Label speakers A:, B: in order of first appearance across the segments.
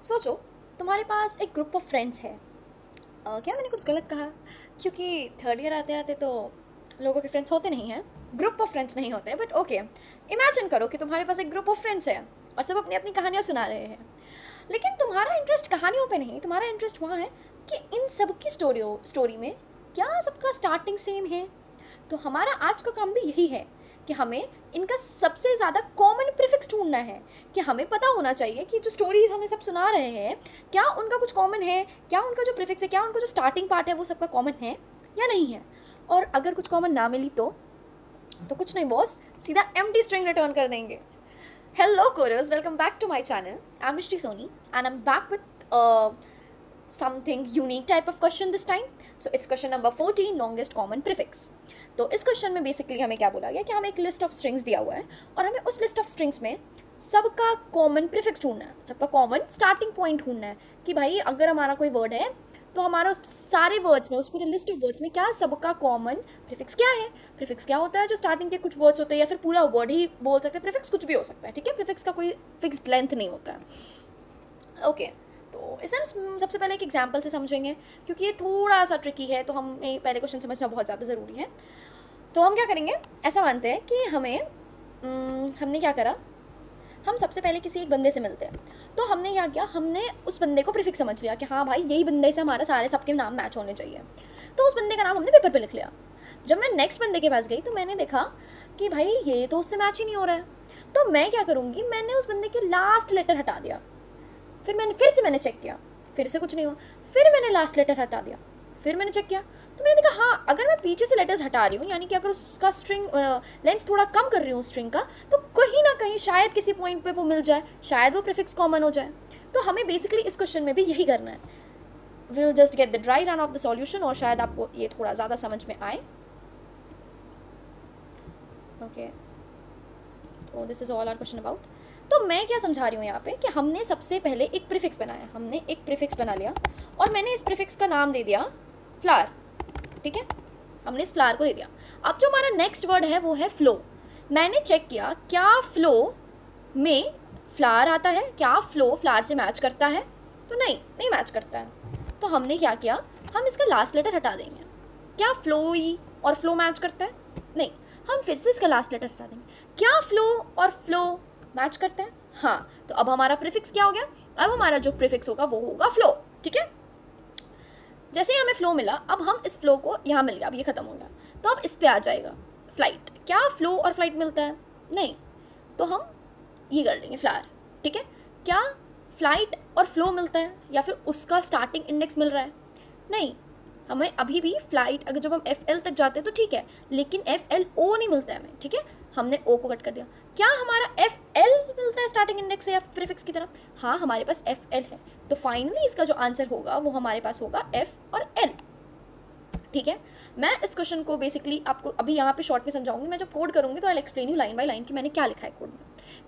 A: सोचो तुम्हारे पास एक ग्रुप ऑफ फ्रेंड्स है। क्या मैंने कुछ गलत कहा? क्योंकि थर्ड ईयर आते आते तो लोगों के फ्रेंड्स होते नहीं हैं, ग्रुप ऑफ फ्रेंड्स नहीं होते, बट ओके। इमेजिन करो कि तुम्हारे पास एक ग्रुप ऑफ फ्रेंड्स है और सब अपनी अपनी कहानियाँ सुना रहे हैं। लेकिन तुम्हारा इंटरेस्ट कहानियों पे नहीं, तुम्हारा इंटरेस्ट वहाँ है कि इन सब की स्टोरी में क्या सबका स्टार्टिंग सेम है। तो हमारा आज का काम भी यही है कि हमें इनका सबसे ज़्यादा कॉमन प्रीफिक्स ढूंढना है। कि हमें पता होना चाहिए कि जो स्टोरीज हमें सब सुना रहे हैं क्या उनका कुछ कॉमन है, क्या उनका जो प्रीफिक्स है, क्या उनका जो स्टार्टिंग पार्ट है वो सबका कॉमन है या नहीं है। और अगर कुछ कॉमन ना मिली तो कुछ नहीं बॉस, सीधा एम्प्टी स्ट्रिंग रिटर्न कर देंगे। Hello Chorus, welcome back to my channel. I'm Mishti Soni and I'm back with something unique type of question this time. So it's question number 14, longest common prefix. तो इस question में basically हमें क्या बोला गया कि हमें एक लिस्ट ऑफ स्ट्रिंग्स दिया हुआ है और हमें उस लिस्ट ऑफ स्ट्रिंग्स में सबका कॉमन प्रीफिक्स ढूंढना है, सबका कॉमन स्टार्टिंग पॉइंट ढूंढना है कि भाई अगर हमारा कोई वर्ड है तो हमारा उस सारे वर्ड्स में, उस पूरे लिस्ट ऑफ वर्ड्स में क्या सबका कॉमन प्रीफिक्स क्या है। प्रीफिक्स क्या होता है? जो स्टार्टिंग के कुछ वर्ड्स होते हैं या फिर पूरा वर्ड ही बोल सकते हैं। प्रीफिक्स कुछ भी हो सकता है, ठीक है। प्रीफिक्स का कोई फिक्स्ड लेंथ नहीं होता है। ओके, तो इसे हम सबसे पहले एक एग्जाम्पल से समझेंगे क्योंकि ये थोड़ा सा ट्रिकी है, तो हमें पहले क्वेश्चन समझना बहुत ज़्यादा ज़रूरी है। तो हम क्या करेंगे, ऐसा मानते हैं कि हमने क्या करा, हम सबसे पहले किसी एक बंदे से मिलते हैं। तो हमने क्या किया, हमने उस बंदे को प्रीफिक्स समझ लिया कि हाँ भाई यही बंदे से हमारा सारे सबके नाम मैच होने चाहिए। तो उस बंदे का नाम हमने पेपर पे लिख लिया। जब मैं नेक्स्ट बंदे के पास गई तो मैंने देखा कि भाई ये तो उससे मैच ही नहीं हो रहा है। तो मैं क्या करूँगी, मैंने उस बंदे के लास्ट लेटर हटा दिया। फिर से मैंने चेक किया, फिर से कुछ नहीं हुआ। फिर मैंने लास्ट लेटर हटा दिया, फिर मैंने चेक किया तो मैंने देखा हाँ अगर मैं पीछे से लेटर्स हटा रही हूँ, यानी कि अगर उसका स्ट्रिंग लेंथ थोड़ा कम कर रही हूँ स्ट्रिंग का, तो कहीं ना कहीं शायद किसी पॉइंट पे वो मिल जाए, शायद वो प्रीफिक्स कॉमन हो जाए। तो हमें बेसिकली इस क्वेश्चन में भी यही करना है। Will just get the dry run of the solution और शायद आपको ये थोड़ा ज़्यादा समझ में आए। ओके, तो this is all our question about. तो मैं क्या समझा रही हूँ यहाँ पे कि हमने सबसे पहले एक प्रीफिक्स बनाया, हमने एक प्रीफिक्स बना लिया और मैंने इस प्रीफिक्स का नाम दे दिया फ्लावर, ठीक है। हमने इस फ्लावर को दे दिया। अब जो हमारा नेक्स्ट वर्ड है वो है फ्लो। मैंने चेक किया क्या फ्लो में फ्लावर आता है, क्या फ्लो फ्लावर से मैच करता है, तो नहीं मैच करता है। तो हमने क्या किया, हम इसका लास्ट लेटर हटा देंगे। क्या फ्लोई और फ्लो मैच करता है? नहीं, हम फिर से इसका लास्ट लेटर हटा देंगे। क्या फ्लो और फ्लो मैच करता है? हाँ, तो अब हमारा प्रीफिक्स क्या हो गया, अब हमारा जो प्रीफिक्स होगा वो होगा फ्लो, ठीक है। जैसे ही हमें फ्लो मिला, अब हम इस फ्लो को यहाँ मिल गया, अब ये खत्म हो गया, तो अब इस पे आ जाएगा फ्लाइट। क्या फ्लो और फ्लाइट मिलता है? नहीं, तो हम ये कर लेंगे फ्लावर, ठीक है। क्या फ्लाइट और फ्लो मिलता है या फिर उसका स्टार्टिंग इंडेक्स मिल रहा है? नहीं, हमें अभी भी फ्लाइट अगर जब हम FL तक जाते हैं तो ठीक है, लेकिन FLO नहीं मिलता है हमें, ठीक है। हमने O को कट कर दिया। क्या हमारा FL मिलता है स्टार्टिंग इंडेक्स से या प्रीफिक्स की तरफ? हाँ, हमारे पास FL है। तो फाइनली इसका जो आंसर होगा वो हमारे पास होगा F और L, ठीक है। मैं इस क्वेश्चन को बेसिकली आपको अभी यहाँ पे शॉर्ट में समझाऊंगी। मैं जब कोड करूँगी तो I explain you line by line कि मैंने क्या लिखा है कोड में,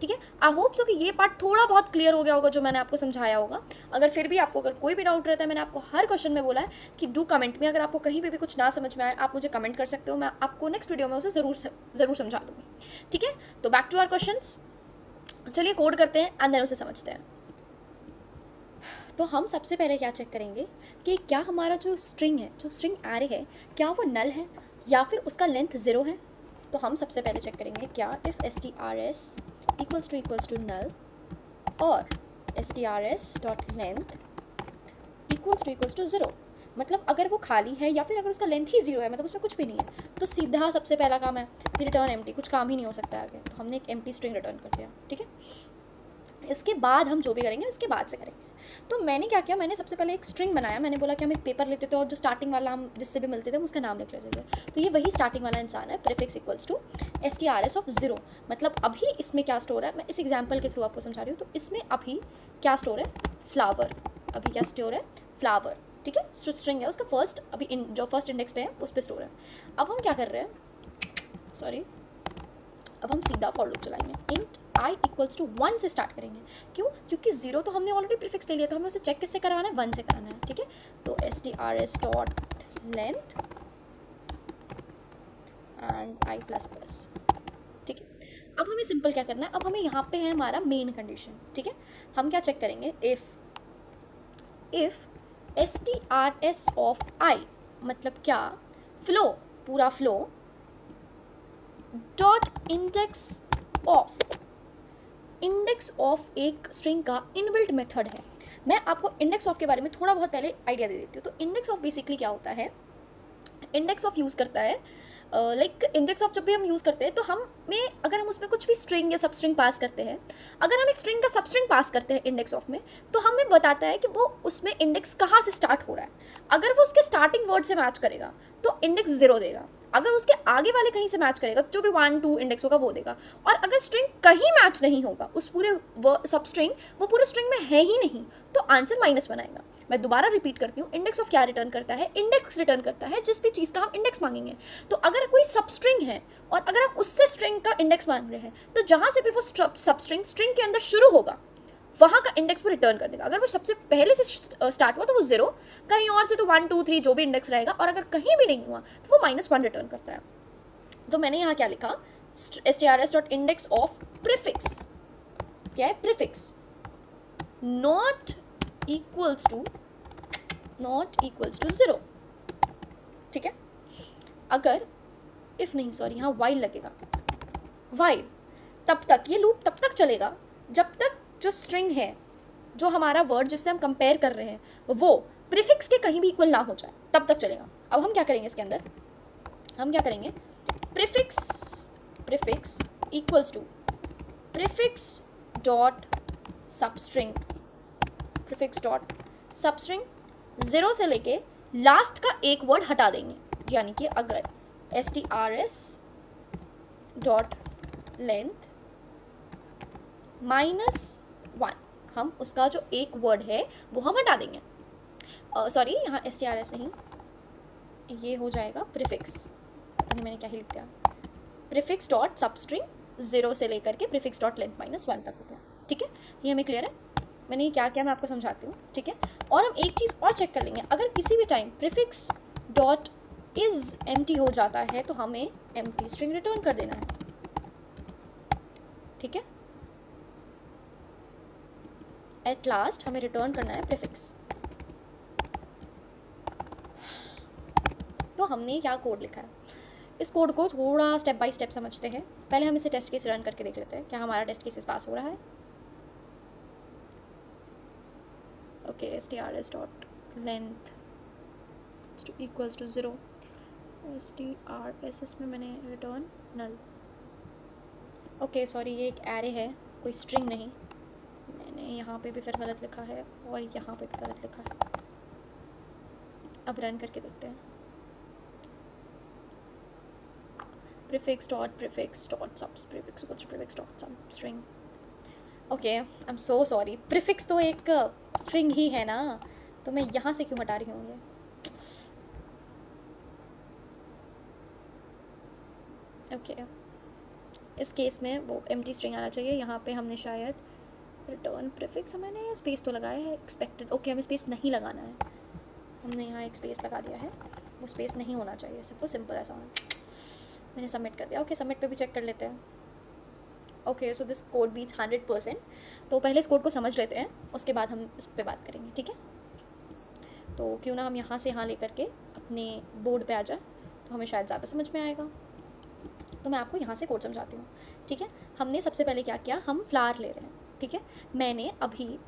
A: ठीक है। आई होप सो कि ये पार्ट थोड़ा बहुत क्लियर हो गया होगा जो मैंने आपको समझाया होगा। अगर फिर भी आपको अगर कोई भी डाउट रहता है, मैंने आपको हर क्वेश्चन में बोला है कि डू कमेंट में। अगर आपको कहीं पे भी कुछ ना समझ में आए आप मुझे कमेंट कर सकते हो, मैं आपको नेक्स्ट वीडियो में उसे ज़रूर समझा दूँगी, ठीक है। तो बैक टू आवर क्वेश्चंस, चलिए कोड करते हैं एंड देन उसे समझते हैं। तो हम सबसे पहले क्या चेक करेंगे कि क्या हमारा जो स्ट्रिंग है, जो स्ट्रिंग एरे है, क्या वो नल है या फिर उसका लेंथ 0 है। तो हम सबसे पहले चेक करेंगे क्या if strs equals to null और strs dot length equals to 0। मतलब अगर वो खाली है या फिर अगर उसका लेंथ ही 0 है, मतलब उसमें कुछ भी नहीं है, तो सीधा सबसे पहला काम है रिटर्न एम्प्टी। कुछ काम ही नहीं हो सकता है आगे, तो हमने एक एम्प्टी स्ट्रिंग रिटर्न कर दिया, ठीक है। इसके बाद हम जो भी करेंगे इसके बाद से करेंगे। तो मैंने क्या किया, मैंने सबसे पहले एक स्ट्रिंग बनाया। मैंने बोला कि हम एक पेपर लेते थे और जो स्टार्टिंग वाला हम जिससे भी मिलते थे हम उसका नाम लिख लेते थे। तो ये वही स्टार्टिंग वाला इंसान है, prefix equals to strs of 0। मतलब अभी इसमें क्या स्टोर है, मैं इस एग्जाम्पल के थ्रू आपको समझा रही हूँ। तो इसमें अभी क्या स्टोर है, फ्लावर। अभी क्या स्टोर है, फ्लावर, ठीक है। स्ट्रिंग है उसका फर्स्ट, अभी जो फर्स्ट इंडेक्स पे है उस पर स्टोर है। अब हम क्या कर रहे हैं, सॉरी, अब हम सीधा फॉर लूप चलाएंगे। इंट I इक्वल्स टू 1 से स्टार्ट करेंगे। क्यों? क्योंकि 0 तो हमने ऑलरेडी प्रीफिक्स ले लिया, तो हमें उसे चेक किससे करवाना है, 1 से कराना है, ठीक है। तो strs dot length and I plus plus, ठीक है। अब हमें सिंपल क्या करना है, अब हमें यहाँ पे है हमारा मेन कंडीशन, ठीक है। हम क्या चेक करेंगे, if if STRS of I मतलब क्या, फ्लो, पूरा फ्लो डॉट इंडेक्स ऑफ एक स्ट्रिंग का इनबिल्ट मेथड है। मैं आपको इंडेक्स ऑफ के बारे में थोड़ा बहुत पहले आइडिया दे देती हूँ। तो इंडेक्स ऑफ बेसिकली क्या होता है, इंडेक्स ऑफ यूज़ करता है लाइक इंडेक्स ऑफ जब भी हम यूज़ करते हैं तो हमें अगर हम उसमें कुछ भी स्ट्रिंग या सब स्ट्रिंग पास करते हैं, अगर हम एक स्ट्रिंग का सब स्ट्रिंग पास करते हैं इंडेक्स ऑफ में, तो हमें बताता है कि वो उसमें इंडेक्स कहाँ से स्टार्ट हो रहा है। अगर वो उसके स्टार्टिंग वर्ड से मैच करेगा तो इंडेक्स 0 देगा, अगर उसके आगे वाले कहीं से मैच करेगा जो भी 1 2 इंडेक्स होगा वो देगा, और अगर स्ट्रिंग कहीं मैच नहीं होगा उस पूरे सब स्ट्रिंग, वो पूरे स्ट्रिंग में है ही नहीं, तो आंसर -1 आएगा। मैं दोबारा रिपीट करती हूँ, इंडेक्स ऑफ क्या रिटर्न करता है, इंडेक्स रिटर्न करता है जिस भी चीज़ का हम इंडेक्स मांगेंगे। तो अगर कोई सब स्ट्रिंग है और अगर हम उससे स्ट्रिंग का इंडेक्स मांग रहे हैं, तो जहाँ से भी वो सब स्ट्रिंग के अंदर शुरू होगा वहाँ का इंडेक्स वो रिटर्न कर देगा। अगर वो सबसे पहले से स्टार्ट हुआ तो वो 0, कहीं और से तो 1 2 3 जो भी इंडेक्स रहेगा, और अगर कहीं भी नहीं हुआ तो वो -1 रिटर्न करता है। तो मैंने यहाँ क्या लिखा, strs.index ऑफ प्रीफिक्स, क्या है, प्रीफिक्स नॉट इक्वल्स टू 0, ठीक है। अगर इफ नहीं, सॉरी, यहाँ वाइल लगेगा, वाइल तब तक, ये लूप तब तक चलेगा जब तक जो स्ट्रिंग है, जो हमारा वर्ड जिससे हम कंपेयर कर रहे हैं, वो प्रीफिक्स के कहीं भी इक्वल ना हो जाए, तब तक चलेगा। अब हम क्या करेंगे इसके अंदर, हम क्या करेंगे, prefix equals to prefix dot substring 0 से लेके लास्ट का एक वर्ड हटा देंगे। यानी कि अगर strs डॉट लेंथ -1, हम उसका जो एक वर्ड है वो हम हटा देंगे। सॉरी, यहाँ strs नहीं, ये हो जाएगा प्रीफिक्स, मैंने क्या ही लिख दिया, प्रीफिक्स डॉट सबस्ट्रिंग 0 से लेकर के प्रीफिक्स डॉट लेंथ -1 तक हो गया, ठीक है। ये हमें क्लियर है, मैंने ये क्या किया मैं आपको समझाती हूँ, ठीक है। और हम एक चीज़ और चेक कर लेंगे, अगर किसी भी time prefix dot is empty हो जाता है तो हमें एम्प्टी स्ट्रिंग रिटर्न कर देना है, ठीक है। एट लास्ट हमें रिटर्न करना है प्रीफिक्स। तो हमने क्या कोड लिखा है, इस कोड को थोड़ा स्टेप बाय स्टेप समझते हैं। पहले हम इसे टेस्ट केस रन करके देख लेते हैं क्या हमारा टेस्ट केसेस पास हो रहा है। Okay, strs dot length equals to 0, strs इसमें मैंने रिटर्न नल। ओके सॉरी, ये एक एरे है, कोई स्ट्रिंग नहीं, मैंने यहाँ पे भी फिर गलत लिखा है और यहाँ पे भी गलत लिखा है। अब रन करके देखते हैं, prefix dot substring। Okay, I am so sorry, prefix तो एक स्ट्रिंग ही है ना, तो मैं यहाँ से क्यों हटा रही हूँ ये। ओके, इस केस में वो एम्प्टी स्ट्रिंग आना चाहिए। यहाँ पे हमने शायद रिटर्न प्रीफिक्स, मैंने स्पेस तो लगाया है एक्सपेक्टेड, ओके हमें स्पेस नहीं लगाना है, हमने यहाँ एक स्पेस लगा दिया है, वो स्पेस नहीं होना चाहिए, सिर्फ वो सिंपल ऐसा होना। मैंने सबमिट कर दिया। ओके, सबमिट पे भी चेक कर लेते हैं। Okay, so this code beats 100%। तो पहले इस कोड को समझ लेते हैं, उसके बाद हम इस पर बात करेंगे, ठीक है। तो क्यों ना हम यहाँ से यहाँ लेकर के अपने बोर्ड पे आ जाए, तो हमें शायद ज़्यादा समझ में आएगा। तो मैं आपको यहाँ से कोड समझाती हूँ, ठीक है। हमने सबसे पहले क्या किया, हम फ्लावर ले रहे हैं, ठीक है। मैंने अभी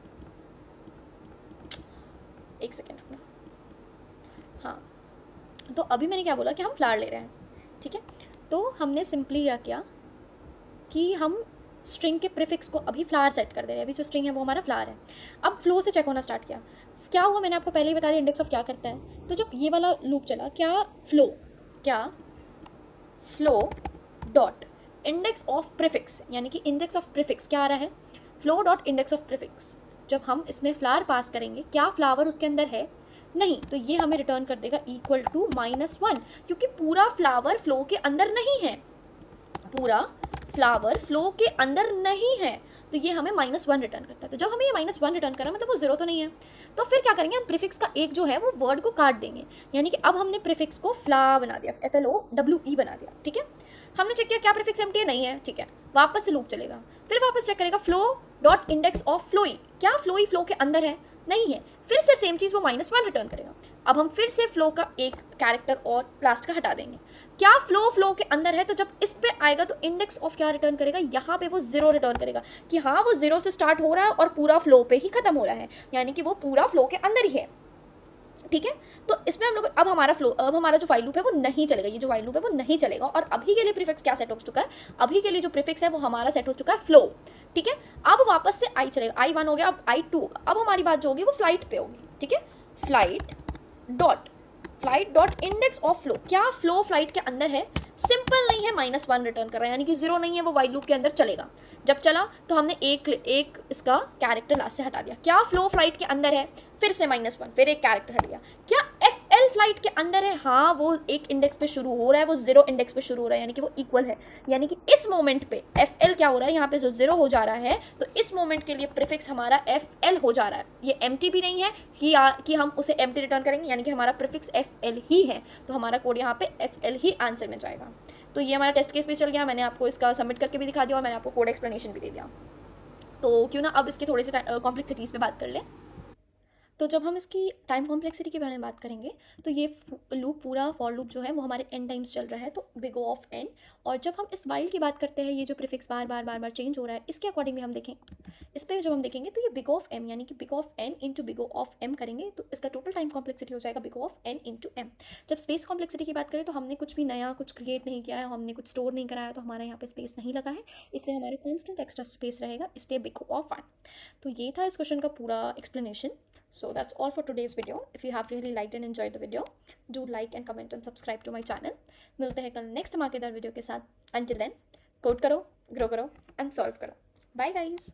A: एक सेकेंड रुकना, हाँ, तो अभी मैंने क्या बोला कि हम फ्लावर ले रहे हैं, ठीक है। तो हमने सिंपली क्या किया कि हम स्ट्रिंग के प्रीफिक्स को अभी फ्लावर सेट कर दे रहे हैं, अभी जो स्ट्रिंग है वो हमारा फ्लावर है। अब फ्लो से चेक होना स्टार्ट किया, क्या हुआ मैंने आपको पहले ही बता दिया इंडेक्स ऑफ क्या करता है। तो जब ये वाला लूप चला, क्या flow dot index of prefix, यानी कि इंडेक्स ऑफ प्रीफिक्स क्या आ रहा है, flow dot index of prefix. जब हम इसमें फ्लावर पास करेंगे, क्या फ्लावर उसके अंदर है, नहीं, तो ये हमें रिटर्न कर देगा इक्वल टू -1, क्योंकि पूरा फ्लावर फ्लो के अंदर नहीं है, पूरा फ्लावर फ्लो के अंदर नहीं है, तो ये हमें -1 रिटर्न करता है। तो जब हमें ये -1 रिटर्न करा, मतलब वो 0 तो नहीं है, तो फिर क्या करेंगे, हम प्रीफिक्स का एक जो है वो वर्ड को काट देंगे, यानी कि अब हमने प्रीफिक्स को फ्ला बना दिया, FLOWE बना दिया, ठीक है। हमने चेक किया क्या प्रीफिक्स एम्प्टी है, नहीं है, ठीक है, वापस से लूप चलेगा, फिर वापस चेक करेगा फ्लो डॉट इंडेक्स ऑफ फ्लोई, क्या फ्लोई फ्लो के अंदर है, नहीं है, फिर से सेम चीज़ वो -1 रिटर्न करेगा। अब हम फिर से फ्लो का एक कैरेक्टर और लास्ट का हटा देंगे। क्या फ्लो के अंदर है, तो जब इस पे आएगा तो इंडेक्स ऑफ क्या रिटर्न करेगा, यहाँ पे वो 0 रिटर्न करेगा कि हाँ वो 0 से स्टार्ट हो रहा है और पूरा फ्लो पे ही खत्म हो रहा है, यानी कि वो पूरा फ्लो के अंदर ही है। ठीक है, तो इसमें हम लोग अब हमारा जो फाइल लूप है वो नहीं चलेगा, ये जो फाइल लूप है वो नहीं चलेगा। और अभी के लिए प्रीफिक्स क्या सेट हो चुका है, अभी के लिए जो प्रीफिक्स है वो हमारा सेट हो चुका है फ्लो। ठीक है, अब वापस से आई चलेगा, I1 हो गया, अब I2। अब हमारी बात जो होगी वो फ्लाइट पे होगी। ठीक है, flight dot index of flow. क्या फ्लो फ्लाइट के अंदर है, सिंपल नहीं है, -1 रिटर्न कर रहा है, यानी कि 0 नहीं है, वो वाइल लूप के अंदर चलेगा। जब चला तो हमने एक इसका कैरेक्टर लास्ट से हटा दिया। क्या फ्लो फ्लाइट के अंदर है, फिर से -1, फिर एक कैरेक्टर हट गया। क्या FL फ्लाइट के अंदर है, हाँ वो एक इंडेक्स पे शुरू हो रहा है, वो 0 इंडेक्स पे शुरू हो रहा है, यानी कि वो इक्वल है। यानी कि इस मोमेंट पे FL क्या हो रहा है, यहाँ पे जो 0 हो जा रहा है, तो इस मोमेंट के लिए प्रीफिक्स हमारा FL हो जा रहा है। ये empty भी नहीं है कि हम उसे empty रिटर्न करेंगे, यानी कि हमारा प्रीफिक्स FL ही है, तो हमारा कोड यहाँ पे FL ही आंसर में जाएगा। तो ये हमारा टेस्ट केस भी चल गया, मैंने आपको इसका सबमिट करके भी दिखा दिया और मैंने आपको कोड एक्सप्लेनेशन भी दे दिया। तो क्यों ना अब इसके थोड़े से कॉम्प्लेक्सिटीज़ पे बात कर लें। तो जब हम इसकी टाइम कॉम्प्लेक्सिटी के बारे में बात करेंगे, तो ये लूप पूरा फॉर लूप जो है वो हमारे n टाइम्स चल रहा है, तो बिग ऑफ n। और जब हम इस वाइल की बात करते हैं, ये जो प्रीफिक्स बार बार चेंज हो रहा है, इसके अकॉर्डिंग भी हम देखें, इस पर जब हम देखेंगे तो ये बिग ऑफ m, यानी कि big of n into big of m करेंगे, तो इसका टोटल टाइम कॉम्प्लेक्सिटी हो जाएगा big of n into m। जब स्पेस कॉम्प्लेक्सिटी की बात करें तो हमने कुछ भी नया कुछ क्रिएट नहीं किया है, हमने कुछ स्टोर नहीं कराया, तो हमारा यहाँ पे स्पेस नहीं लगा है, इसलिए हमारे कॉन्स्टेंट एक्स्ट्रा स्पेस रहेगा, इसलिए बिग ऑफ 1। तो ये था इस क्वेश्चन का पूरा explanation. So that's all for today's video. If you have really liked and enjoyed the video, do like and comment and subscribe to my channel. मिलते हैं कल नेक्स्ट धमाकेदार वीडियो के साथ। Until then, कोड करो, grow करो and solve करो। Bye guys.